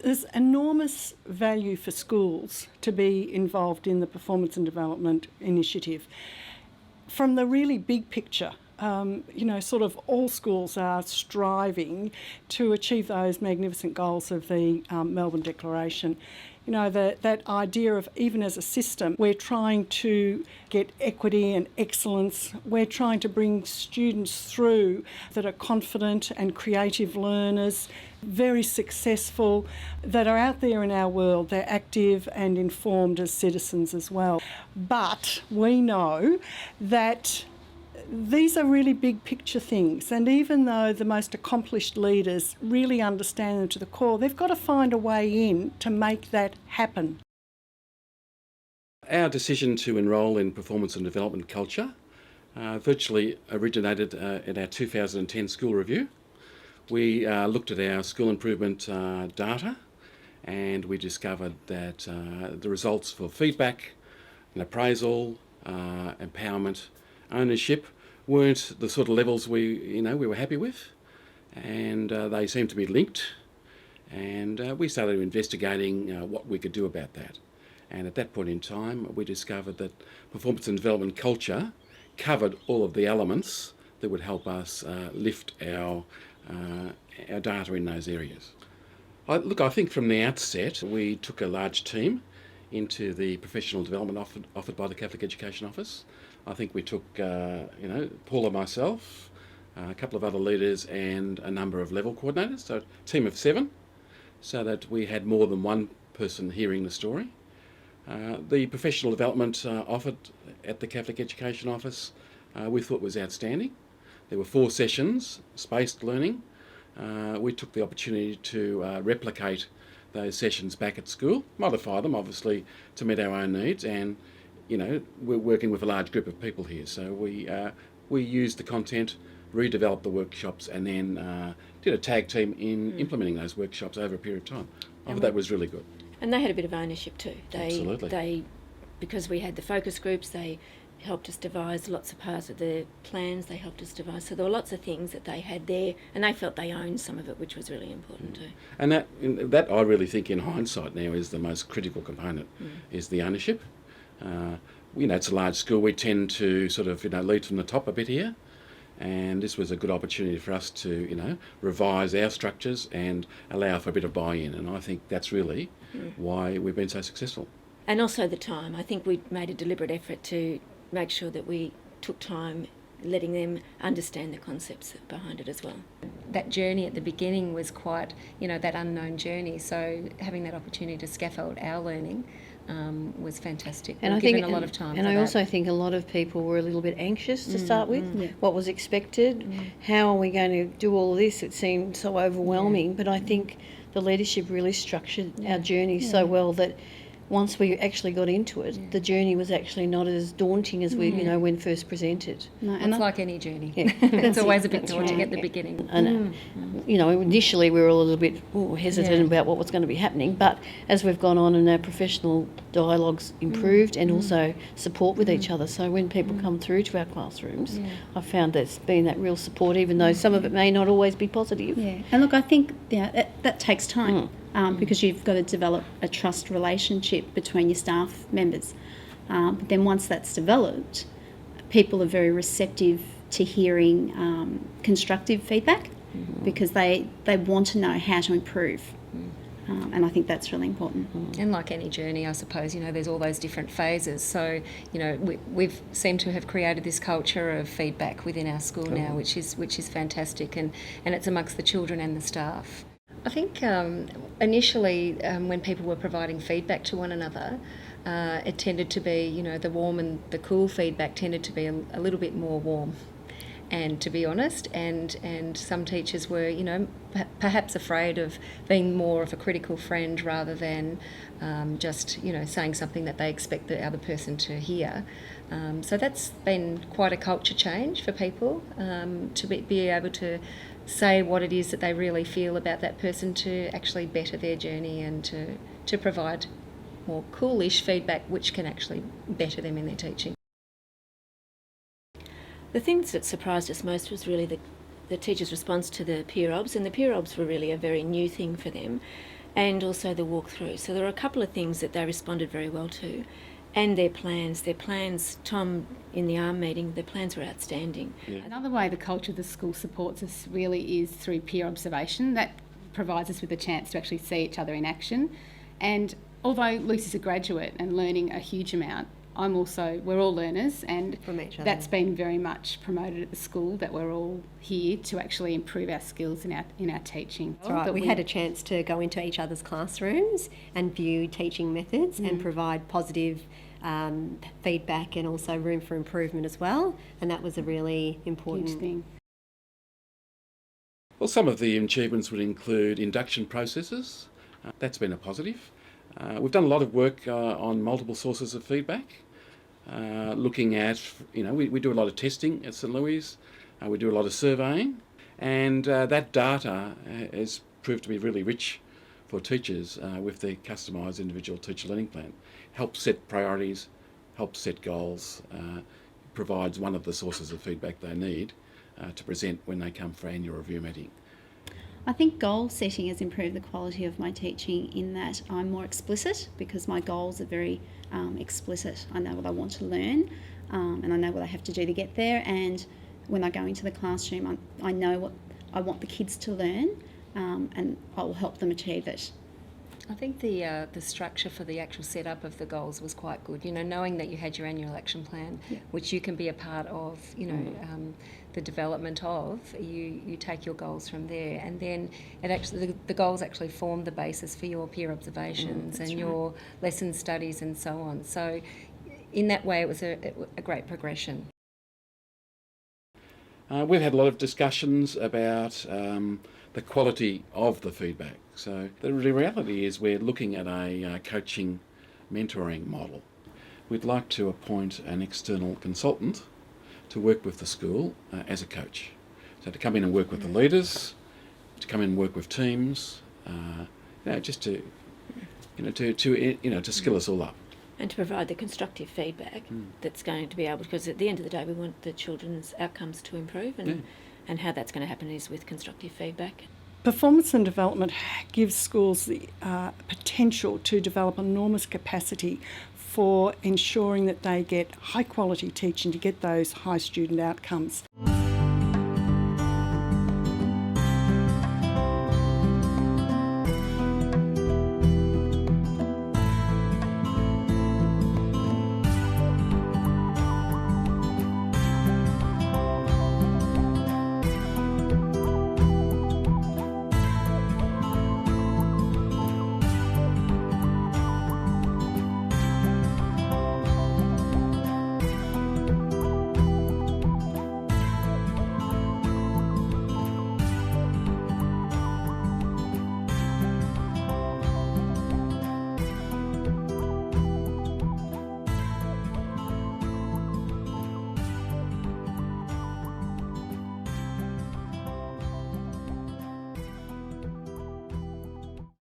there's enormous value for schools to be involved in the Performance and Development Initiative. From the really big picture, sort of all schools are striving to achieve those magnificent goals of the Melbourne Declaration. You know, that idea of, even as a system, we're trying to get equity and excellence. We're trying to bring students through that are confident and creative learners, very successful, that are out there in our world. They're active and informed as citizens as well. But we know that these are really big picture things, and even though the most accomplished leaders really understand them to the core, they've got to find a way in to make that happen. Our decision to enrol in performance and development culture virtually originated in our 2010 school review. We looked at our school improvement data, and we discovered that the results for feedback and appraisal, empowerment, ownership weren't the sort of levels we were happy with, and they seemed to be linked, and we started investigating what we could do about that. And at that point in time, we discovered that performance and development culture covered all of the elements that would help us lift our data in those areas. I think from the outset, we took a large team into the professional development offered by the Catholic Education Office. I think we took, Paul and myself, a couple of other leaders and a number of level coordinators, so a team of 7, so that we had more than one person hearing the story. The professional development offered at the Catholic Education Office we thought was outstanding. There were 4 sessions, spaced learning. We took the opportunity to replicate those sessions back at school, modify them obviously to meet our own needs, and we're working with a large group of people here, so we used the content, redeveloped the workshops, and then did a tag team in implementing those workshops over a period of time. I thought that was really good. And they had a bit of ownership too. Absolutely. Because we had the focus groups, they helped us devise lots of parts of the plans, they helped us devise, so there were lots of things that they had there, and they felt they owned some of it, which was really important too. And that I really think in hindsight now is the most critical component, is the ownership. It's a large school, we tend to sort of lead from the top a bit here, and this was a good opportunity for us to revise our structures and allow for a bit of buy-in, and I think that's really why we've been so successful. And also the time. I think we made a deliberate effort to make sure that we took time letting them understand the concepts behind it as well. That journey at the beginning was quite, that unknown journey, so having that opportunity to scaffold our learning was fantastic. And I given think a lot of time. And I also think a lot of people were a little bit anxious to start with. What was expected? How are we going to do all of this? It seemed so overwhelming, but I think the leadership really structured our journey so well that once we actually got into it, the journey was actually not as daunting as we, when first presented. No, and it's like any journey. Yeah. It's always a bit daunting at the beginning. And, initially we were all a little bit hesitant about what was going to be happening, but as we've gone on and our professional dialogues improved and also support with each other, so when people come through to our classrooms, I've found there's been that real support, even though some of it may not always be positive. Yeah, and look, I think that takes time. Because you've got to develop a trust relationship between your staff members. But then once that's developed, people are very receptive to hearing constructive feedback because they want to know how to improve. And I think that's really important. And like any journey, I suppose, there's all those different phases. So, we've seemed to have created this culture of feedback within our school now, which is fantastic, and it's amongst the children and the staff. I think initially when people were providing feedback to one another, it tended to be, the warm and the cool feedback tended to be a little bit more warm. And to be honest, and some teachers were, perhaps afraid of being more of a critical friend rather than just, saying something that they expect the other person to hear. So that's been quite a culture change for people, to be able to say what it is that they really feel about that person, to actually better their journey and to provide more coolish feedback which can actually better them in their teaching. The things that surprised us most was really the teachers' response to the peer obs, and the peer obs were really a very new thing for them. and also the walkthrough. So there were a couple of things that they responded very well to, and their plans. Their plans, Tom, in the ARM meeting, their plans were outstanding. Yeah. Another way the culture of the school supports us really is through peer observation. That provides us with a chance to actually see each other in action. And although Lucy's a graduate and learning a huge amount, we're all learners, and From each other. that's been very much promoted at the school, that we're all here to actually improve our skills in our teaching. That's right. That We had a chance to go into each other's classrooms and view teaching methods and provide positive feedback and also room for improvement as well. And that was a really important huge thing. Well, some of the achievements would include induction processes. That's been a positive. We've done a lot of work on multiple sources of feedback, looking at, we do a lot of testing at St Louis, we do a lot of surveying, and that data has proved to be really rich for teachers with their customised individual teacher learning plan. Helps set priorities, helps set goals, provides one of the sources of feedback they need to present when they come for annual review meeting. I think goal setting has improved the quality of my teaching in that I'm more explicit, because my goals are very explicit. I know what I want to learn, and I know what I have to do to get there, and when I go into the classroom I know what I want the kids to learn, and I will help them achieve it. I think the structure for the actual setup of the goals was quite good. Knowing that you had your annual action plan, which you can be a part of. The development of. You take your goals from there, and then the goals actually form the basis for your peer observations and your lesson studies and so on. So, in that way, it was a great progression. We've had a lot of discussions about the quality of the feedback. So the reality is we're looking at a coaching mentoring model. We'd like to appoint an external consultant to work with the school as a coach. So to come in and work with the leaders, to come in and work with teams, just to skill us all up. And to provide the constructive feedback that's going to be able, because at the end of the day we want the children's outcomes to improve, and how that's going to happen is with constructive feedback. Performance and development gives schools the potential to develop enormous capacity for ensuring that they get high quality teaching to get those high student outcomes.